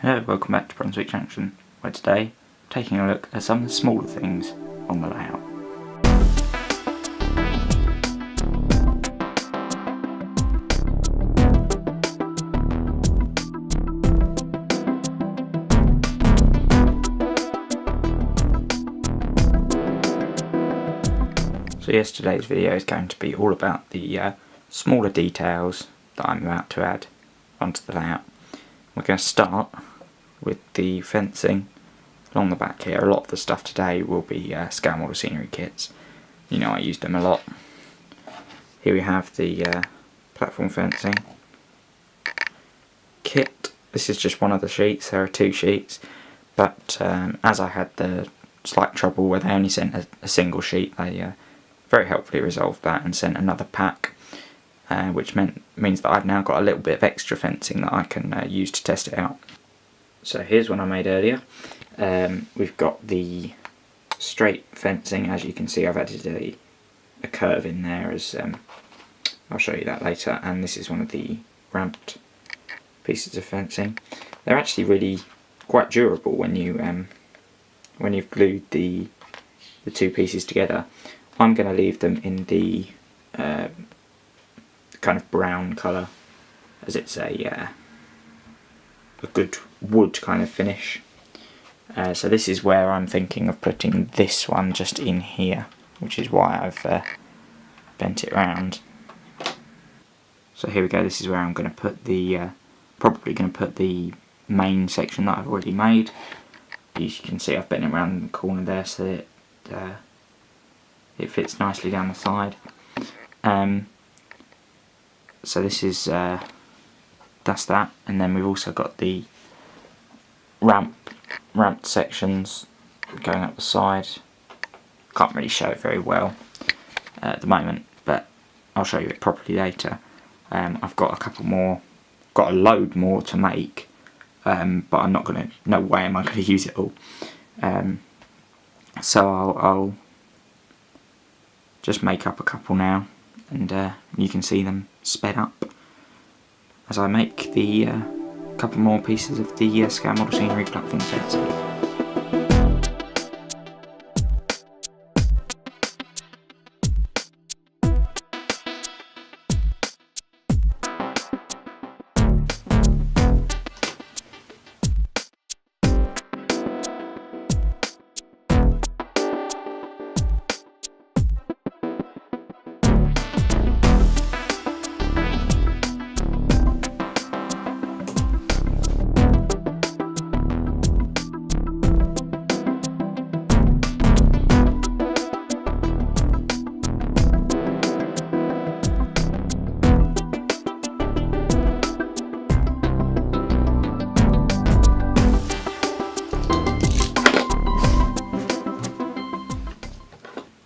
Hello, welcome back to Brunswick Junction, where today I'm taking a look at some of the smaller things on the layout. So yesterday's video is going to be all about the smaller details that I'm about to add onto the layout. We're going to start with the fencing along the back here. A lot of the stuff today will be scale model scenery kits. You know, I use them a lot. Here we have the platform fencing kit. This is just one of the sheets. There are two sheets, but as I had the slight trouble where they only sent a single sheet, they very helpfully resolved that and sent another pack, which means that I've now got a little bit of extra fencing that I can use to test it out. So here's one I made earlier. We've got the straight fencing. As you can see, I've added a curve in there, as I'll show you that later, and this is one of the ramped pieces of fencing. They're actually really quite durable when you've glued the two pieces together. I'm going to leave them in the kind of brown colour, as it's a good wood kind of finish. So this is where I'm thinking of putting this one just in here, which is why I've bent it round. So here we go. This is where I'm going to put the probably going to put the main section that I've already made. As you can see, I've bent it around the corner there so that it fits nicely down the side. So this is that's that, and then we've also got the ramped sections going up the side. Can't really show it very well at the moment, but I'll show you it properly later. I've got a load more to make, but I'm not gonna. No way am I going to use it all. So I'll just make up a couple now, and you can see them sped up as I make the couple more pieces of the scale model scenery platform fencing.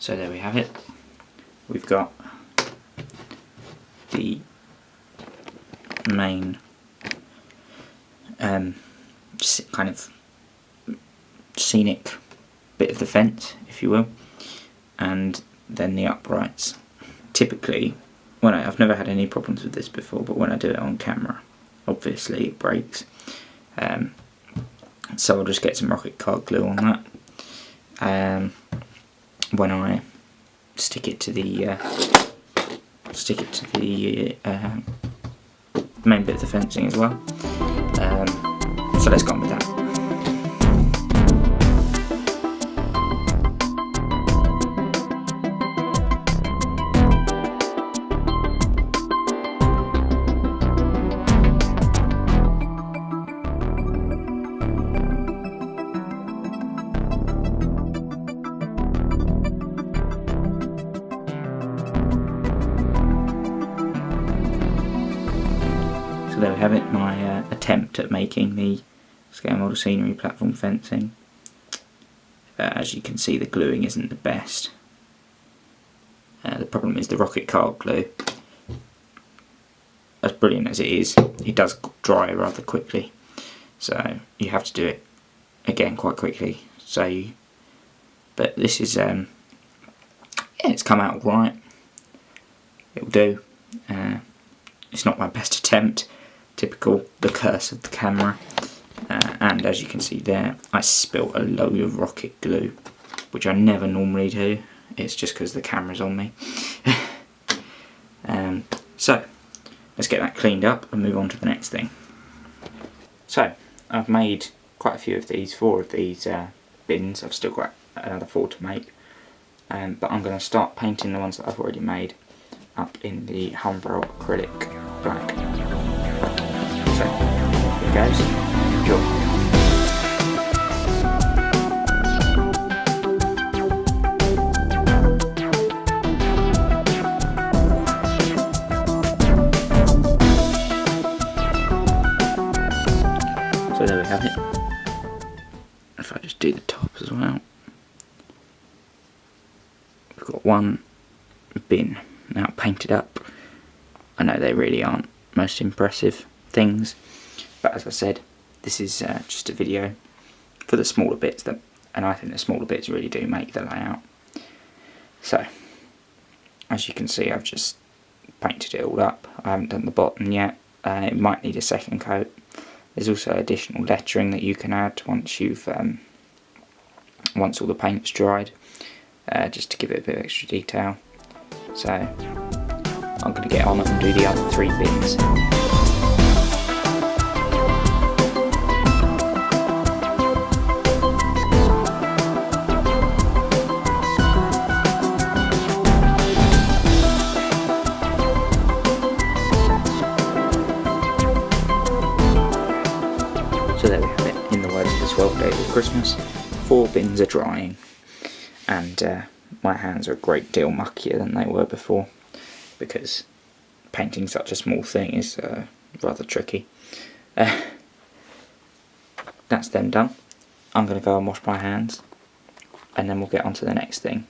So there we have it. We've got the main kind of scenic bit of the fence, if you will, and then the uprights. Typically, I've never had any problems with this before, but when I do it on camera, obviously it breaks. So I'll just get some rocket card glue on that. When I stick it to the main bit of the fencing as well. So let's go on with that. So there we have it, my attempt at making the scale model scenery platform fencing. As you can see, the gluing isn't the best. The problem is the rocket card glue. As brilliant as it is, it does dry rather quickly, so you have to do it again quite quickly. But this is yeah, it's come out right. It'll do. It's not my best attempt. Typical, the curse of the camera. and as you can see there, I spilt a load of rocket glue, which I never normally do. It's just because the camera's on me. So let's get that cleaned up and move on to the next thing. So I've made quite a few of these, 4 of these bins. I've still got another 4 to make, but I'm going to start painting the ones that I've already made up in the Humbrol acrylic black. So here it goes. Enjoy. So there we have it. If I just do the top as well, we've got one bin now painted up. I know they really aren't most impressive things, but as I said, this is just a video for the smaller bits, and I think the smaller bits really do make the layout. So as you can see, I've just painted it all up. I haven't done the bottom yet. It might need a second coat. There's also additional lettering that you can add once you've once all the paint's dried, just to give it a bit of extra detail. So I'm going to get on it and do the other 3 bins. So there we have it. In the words of the 12 Days of Christmas, 4 bins are drying, and my hands are a great deal muckier than they were before, because painting such a small thing is rather tricky. That's them done. I'm going to go and wash my hands, and then we'll get on to the next thing,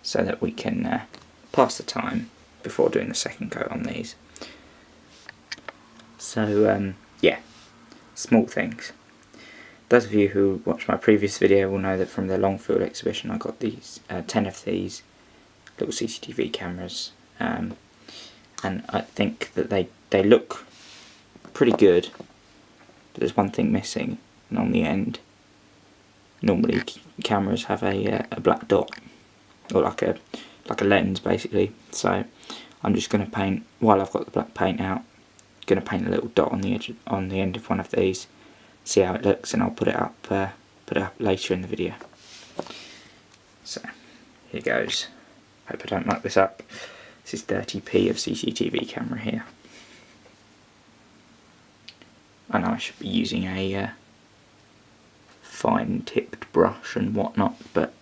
so that we can pass the time before doing the second coat on these. So yeah, small things. Those of you who watched my previous video will know that from the Longfield exhibition I got these 10 of these little CCTV cameras, and I think that they look pretty good, but there's one thing missing, and on the end normally cameras have a black dot, or like a lens basically. So I'm just going to paint, while I've got the black paint out, going to paint a little dot on the edge, on the end of one of these, see how it looks, and I'll put it up later in the video. So here goes. Hope I don't muck this up. This is 30p of CCTV camera here. I know I should be using a fine tipped brush and whatnot, but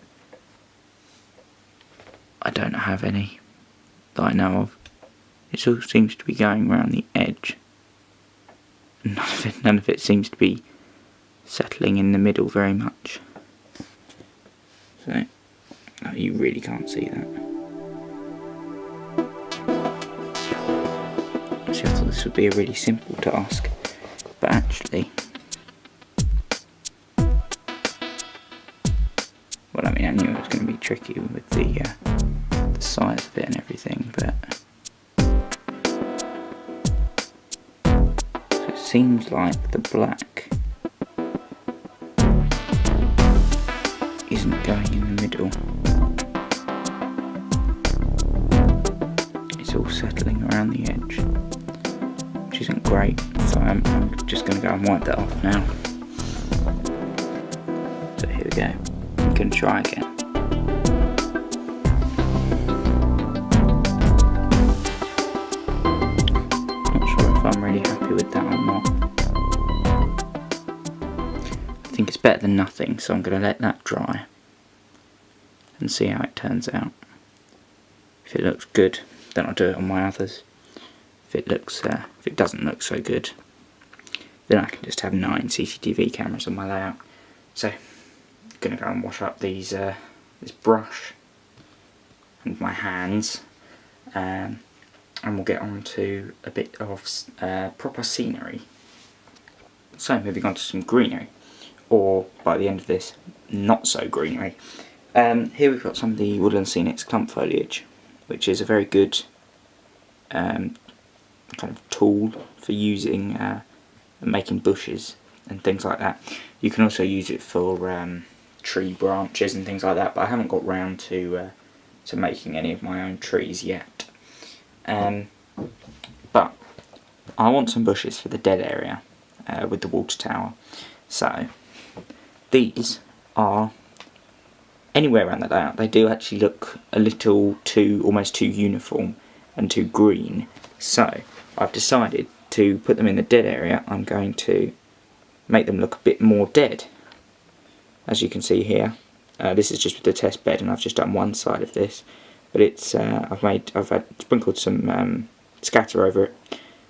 I don't have any that I know of. It all seems to be going around the edge. None of it seems to be settling in the middle very much. So, oh, you really can't see that. See, I thought this would be a really simple task, but actually, well, I mean, I knew it was going to be tricky with the size of it and everything, but so it seems like the black isn't going in the middle. It's all settling around the edge, which isn't great, so I'm just going to go and wipe that off now. So here we go. I'm going to try again. Not sure if I'm really happy with that or not. I think it's better than nothing, so I'm going to let that dry and see how it turns out. If it looks good, then I'll do it on my others. If it doesn't look so good, then I can just have 9 CCTV cameras on my layout. So, I'm going to go and wash up these this brush and my hands, and we'll get on to a bit of proper scenery. So, moving on to some greenery, or by the end of this, not so greenery. Here we've got some of the Woodland Scenics clump foliage, which is a very good kind of tool for using making bushes. and things like that. You can also use it for tree branches and things like that, but I haven't got round to making any of my own trees yet. But I want some bushes for the dead area with the water tower. So these are anywhere around the layout. They do actually look a little almost too uniform and too green. So I've decided to put them in the dead area. I'm going to make them look a bit more dead. As you can see here, this is just with the test bed, and I've just done one side of this. But it's I've sprinkled some scatter over it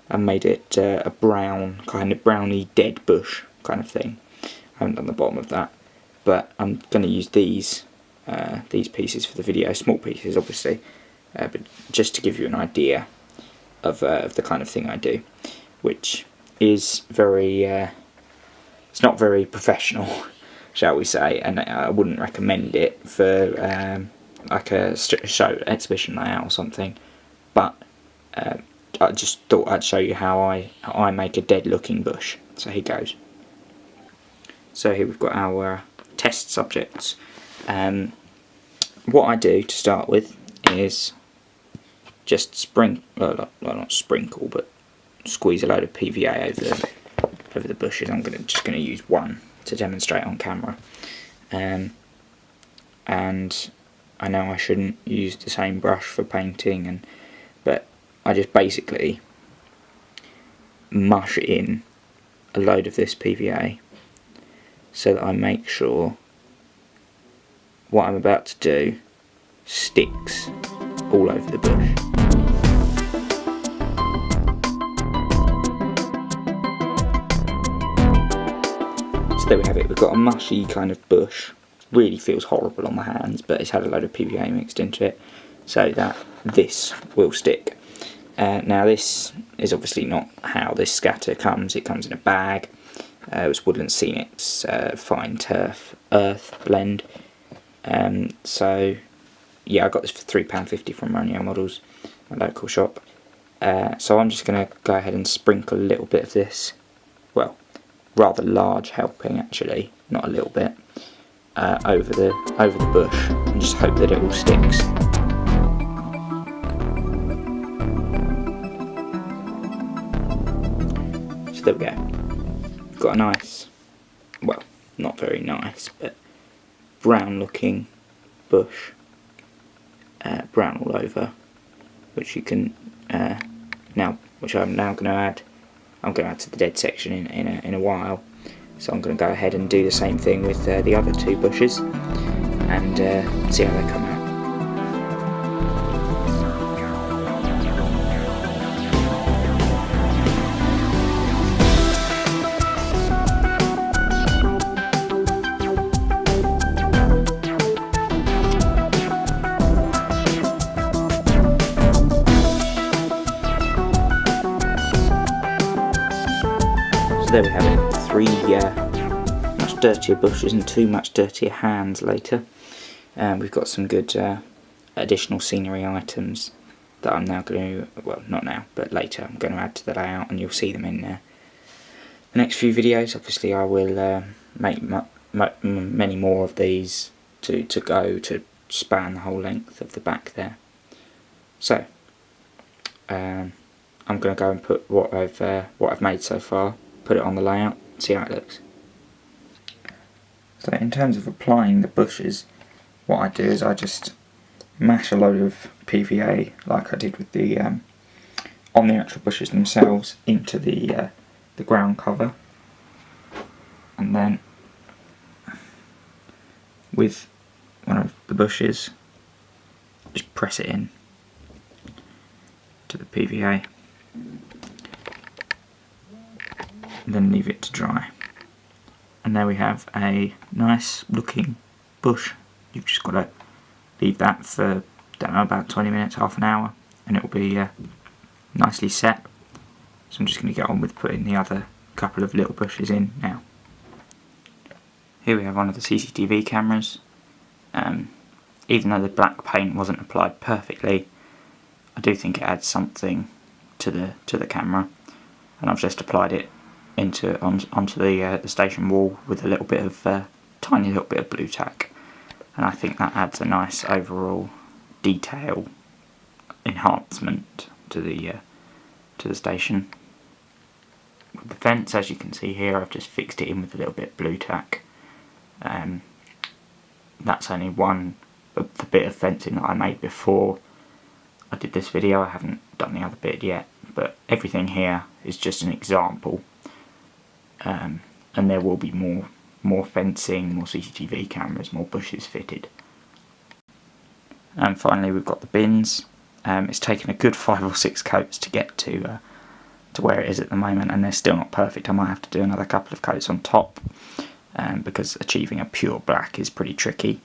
and made it a brown, kind of browny dead bush kind of thing. I haven't done the bottom of that, but I'm going to use these pieces for the video, small pieces obviously, but just to give you an idea of the kind of thing I do, which is very, it's not very professional, shall we say, and I wouldn't recommend it for like a show exhibition layout or something, but I just thought I'd show you how I make a dead looking bush. So here goes. So here we've got our test subjects. What I do to start with is just not sprinkle, but squeeze a load of PVA over the bushes. I'm just going to use one to demonstrate on camera. And I know I shouldn't use the same brush for painting, but I just basically mush in a load of this PVA so that I make sure what I'm about to do sticks all over the bush. So there we have it, we've got a mushy kind of bush. Really feels horrible on the hands, but it's had a load of PVA mixed into it so that this will stick. Now this is obviously not how this scatter comes. It comes in a bag. It was Woodland Scenic's fine turf earth blend. So yeah, I got this for £3.50 from Ronio Models, my local shop. So I'm just going to go ahead and sprinkle a little bit of this, well, rather large helping actually, not a little bit, over the bush, and just hope that it all sticks. So there we go. We've got a nice, well, not very nice, but brown looking bush, brown all over, which you can which I'm now going to add. I'm going to add to the dead section in a while. So I'm going to go ahead and do the same thing with the other two bushes and see how they come out. So there we have it, 3 much dirtier bushes and 2 much dirtier hands later. We've got some good additional scenery items that I'm now going to, well, not now, but later I'm going to add to the layout, and you'll see them in the next few videos. Obviously I will make many more of these to go to span the whole length of the back there. So I'm going to go and put what I've made so far, put it on the layout, see how it looks. So in terms of applying the bushes, what I do is I just mash a load of PVA, like I did with the on the actual bushes themselves, into the ground cover, and then with one of the bushes just press it in to the PVA and then leave it to dry. And there we have a nice looking bush. You've just got to leave that for, don't know, about 20 minutes, half an hour, and it will be nicely set. So I'm just going to get on with putting the other couple of little bushes in now. Here we have one of the CCTV cameras. Even though the black paint wasn't applied perfectly, I do think it adds something to the camera, and I've just applied it onto the station wall with a little bit of tiny little bit of blue tack, and I think that adds a nice overall detail enhancement to the station. With the fence, as you can see here, I've just fixed it in with a little bit of blue tack. That's only one of the bit of fencing that I made before I did this video. I haven't done the other bit yet, but everything here is just an example, and there will be more fencing, more CCTV cameras, more bushes fitted. And finally we've got the bins. It's taken a good 5 or 6 coats to get to where it is at the moment, and they're still not perfect. I might have to do another couple of coats on top, because achieving a pure black is pretty tricky.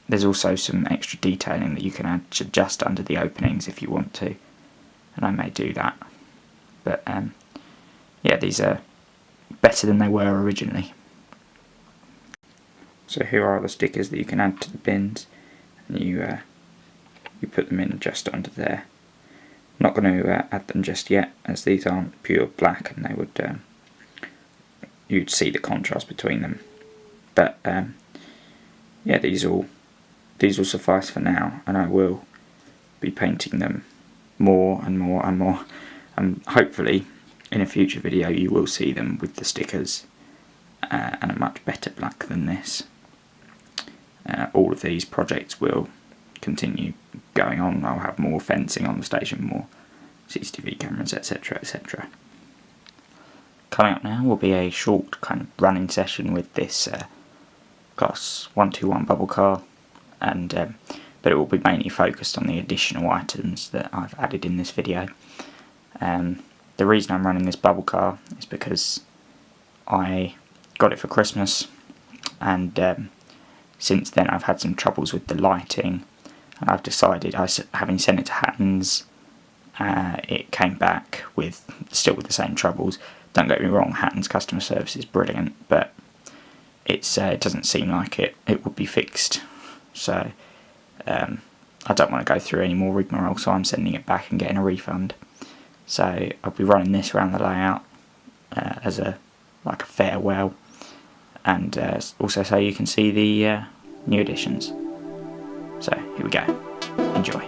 There's also some extra detailing that you can add just under the openings if you want to, and I may do that. But yeah, these are better than they were originally. So here are the stickers that you can add to the bins, and you put them in just under there. I'm not going to add them just yet, as these aren't pure black, and they would you'd see the contrast between them. But yeah, these will suffice for now, and I will be painting them more and more and more, and hopefully in a future video you will see them with the stickers and a much better black than this. All of these projects will continue going on. I'll have more fencing on the station, more CCTV cameras, etc, etc. Coming up now will be a short kind of running session with this Class 121 bubble car, and but it will be mainly focused on the additional items that I've added in this video. The reason I'm running this bubble car is because I got it for Christmas, and since then I've had some troubles with the lighting, and I've decided, having sent it to Hatton's, it came back still with the same troubles. Don't get me wrong, Hatton's customer service is brilliant, but it doesn't seem like it would be fixed. So I don't want to go through any more rigmarole, so I'm sending it back and getting a refund. So I'll be running this around the layout as like a farewell, and also so you can see the new additions. So here we go, enjoy.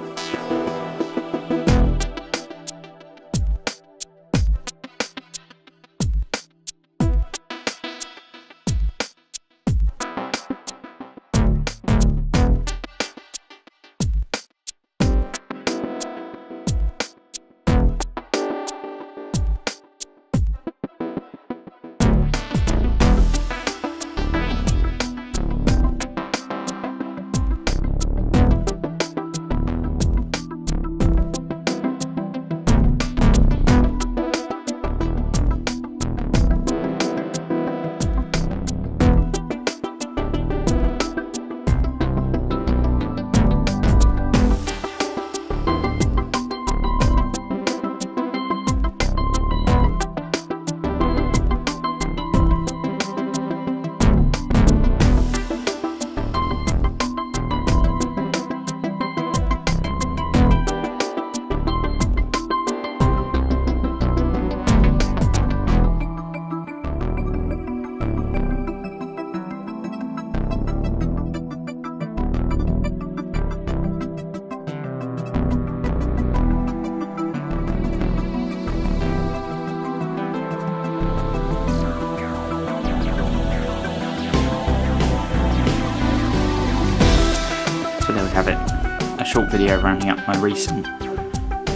Short video rounding up my recent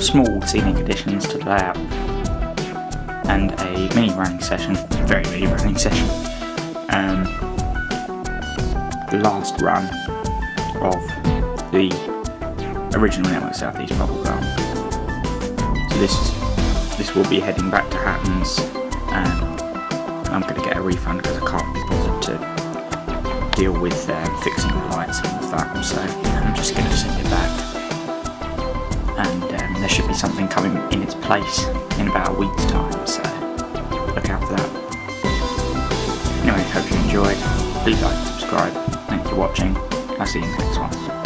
small scenic additions to the layout, and a mini running session, very mini running session. The last run of the original Network South East bubble car. So this will be heading back to Hatton's, and I'm going to get a refund because I can't be bothered to deal with fixing the lights and all of that, so I'm just going to send it back, and there should be something coming in its place in about a week's time, so look out for that. Anyway, hope you enjoyed. Please like and subscribe. Thanks for watching. I'll see you in the next one.